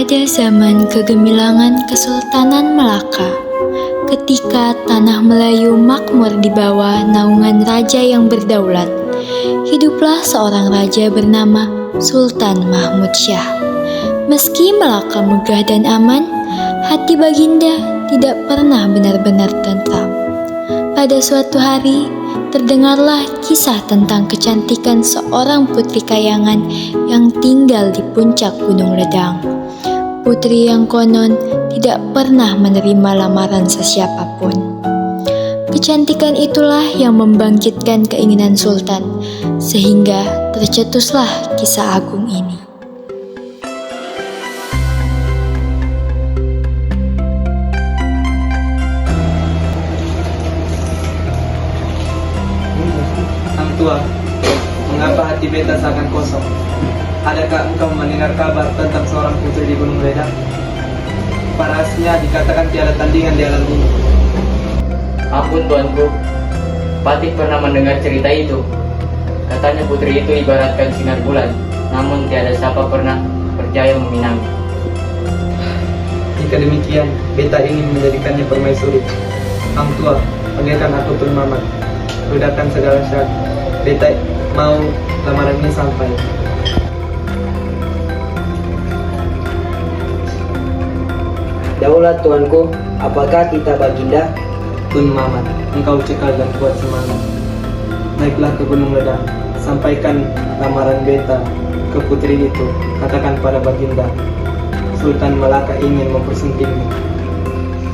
Pada zaman kegemilangan Kesultanan Melaka, ketika tanah Melayu makmur di bawah naungan raja yang berdaulat, hiduplah seorang raja bernama Sultan Mahmud Syah. Meski Melaka megah dan aman, hati Baginda tidak pernah benar-benar tentram. Pada suatu hari, terdengarlah kisah tentang kecantikan seorang putri kayangan yang tinggal di puncak Gunung Ledang. Putri yang konon tidak pernah menerima lamaran sesiapapun. Kecantikan itulah yang membangkitkan keinginan Sultan, sehingga tercetuslah kisah agung ini. Sang tua, mengapa hati beta seakan kosong? Adakah engkau mendengar kabar tentang seorang putri di Gunung Ledang? Parasnya dikatakan tiada tandingan di alam ini. Ampun tuanku, Patih pernah mendengar cerita itu. Katanya putri itu ibaratkan sinar bulan, namun tiada siapa pernah percaya meminangnya. Jika demikian, beta ingin menjadikannya permaisuri. Sang tua, panggilkan aku Tun Mamat. Ledakan segala syarat. Beta mau lamaran ini sampai. Daulat tuanku, apakah kita Baginda? Tun Mamat, engkau cekal dan kuat semangat. Naiklah ke Gunung Ledang, sampaikan lamaran beta ke putri itu. Katakan pada Baginda, Sultan Melaka ingin mempersuntingnya.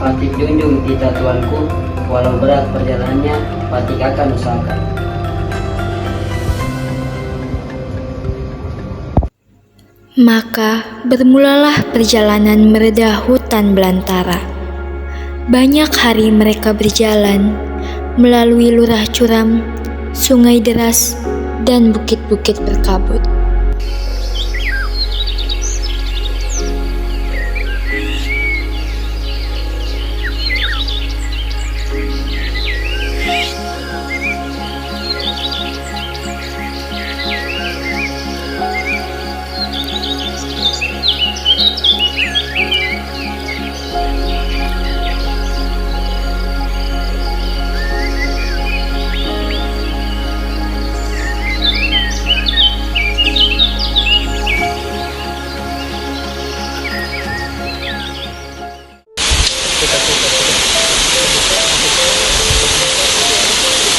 Patih junjung kita tuanku, walau berat perjalanannya, Patih akan usahakan. Maka bermulalah perjalanan meredah hutan belantara. Banyak hari mereka berjalan melalui lurah curam, sungai deras, dan bukit-bukit berkabut.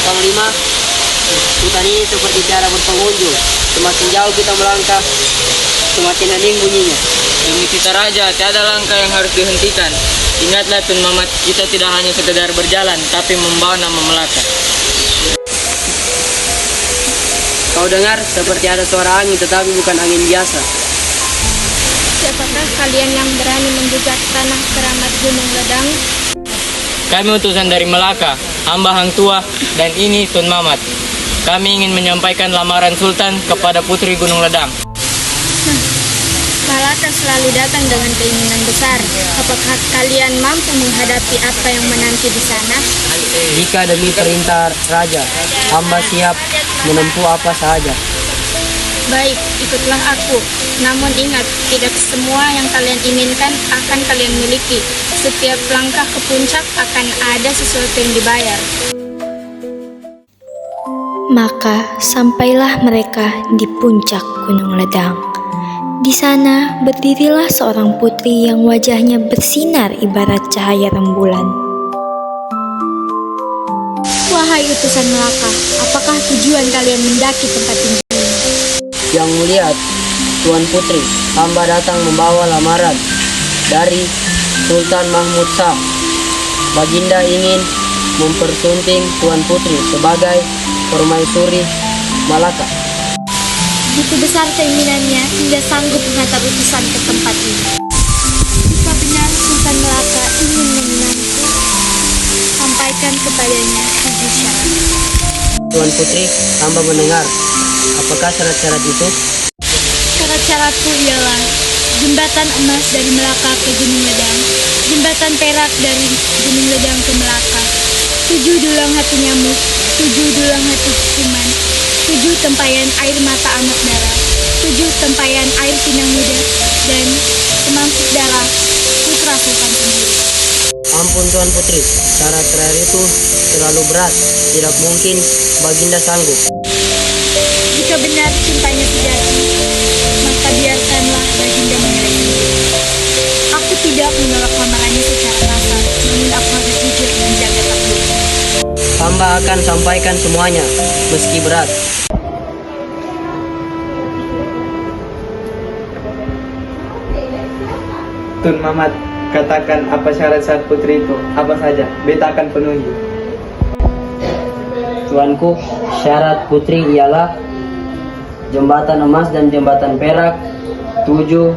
Panglima, hutan ini seperti tiada berpengunjung. Semakin jauh kita melangkah, semakin hening bunyinya. Demi kita raja, tiada langkah yang harus dihentikan. Ingatlah Tun Mamat, kita tidak hanya sekedar berjalan, tapi membawa nama Melaka. Kau dengar seperti ada suara angin, tetapi bukan angin biasa. Siapakah kalian yang berani menggugat tanah keramat Gunung Ledang? Kami utusan dari Melaka, hamba Hang Tua, dan ini Tun Mamat. Kami ingin menyampaikan lamaran Sultan kepada putri Gunung Ledang. Malaka selalu datang dengan keinginan besar. Apakah kalian mampu menghadapi apa yang menanti di sana? Jika demi perintah raja, hamba siap menempuh apa saja. Baik, ikutlah aku. Namun ingat, tidak semua yang kalian inginkan akan kalian miliki. Setiap langkah ke puncak akan ada sesuatu yang dibayar. Maka sampailah mereka di puncak Gunung Ledang. Di sana berdirilah seorang putri yang wajahnya bersinar ibarat cahaya rembulan. Wahai utusan Melaka, apakah tujuan kalian mendaki tempat tinggi ini? Yang mulia, Tuan Putri, hamba datang membawa lamaran dari Sultan Mahmud Syah. Baginda ingin mempersunting Tuan Putri sebagai permaisuri Malaka. Begitu besar keinginannya hingga sanggup mengantar utusan ke tempat ini. Jika benar Sultan Melaka ingin menyenangku, sampaikan kepadanya 7 syarat. Tuan Putri, hamba mendengar. Apakah syarat-syarat itu? Syarat-syaratku ialah jembatan emas dari Melaka ke Gunung Ledang, jembatan perak dari Gunung Ledang ke Melaka, 7 dulang hati nyamuk, 7 dulang hati kuman, 7 tempayan air mata anak darah, 7 tempayan air pinang muda, dan semangkuk Ampun Tuan Putri, syarat terakhir itu terlalu berat. Tidak mungkin Baginda sanggup. Jika benar cintanya sejati, maka biarkanlah Baginda memiliki. Aku tidak menolak lamarannya secara kasar, namun aku harus jujur menjaga takdir. Hamba akan sampaikan semuanya, meski berat. Tun Mamat, katakan apa syarat-syarat putri itu, apa saja, beta akan penuhi. Tuanku, syarat putri ialah jembatan emas dan jembatan perak, 7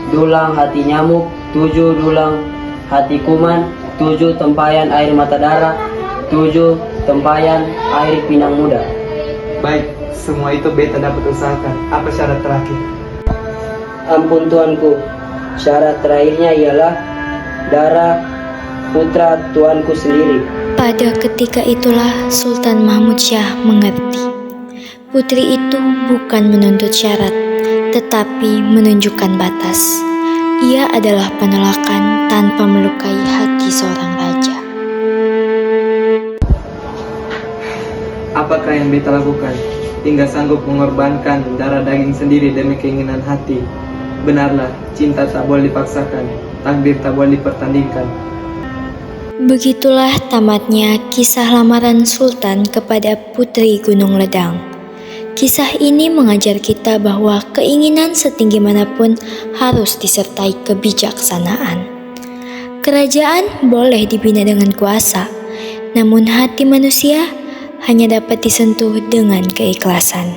dulang hati nyamuk, 7 dulang hati kuman, 7 tempayan air mata darah, 7 tempayan air pinang muda. Baik, semua itu beta dapat usahakan. Apa syarat terakhir? Ampun tuanku, syarat terakhirnya ialah darah putra tuanku sendiri. Pada ketika itulah Sultan Mahmud Syah mengerti. Putri itu bukan menuntut syarat, tetapi menunjukkan batas. Ia adalah penolakan tanpa melukai hati seorang raja. Apakah yang beta lakukan hingga sanggup mengorbankan darah daging sendiri demi keinginan hati? Benarlah, cinta tak boleh dipaksakan, takdir tak boleh dipertandingkan. Begitulah tamatnya kisah lamaran Sultan kepada Putri Gunung Ledang. Kisah ini mengajar kita bahwa keinginan setinggi manapun harus disertai kebijaksanaan. Kerajaan boleh dibina dengan kuasa, namun hati manusia hanya dapat disentuh dengan keikhlasan.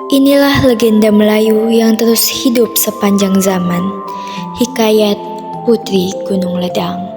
Inilah legenda Melayu yang terus hidup sepanjang zaman. Hikayat Putri Gunung Ledang.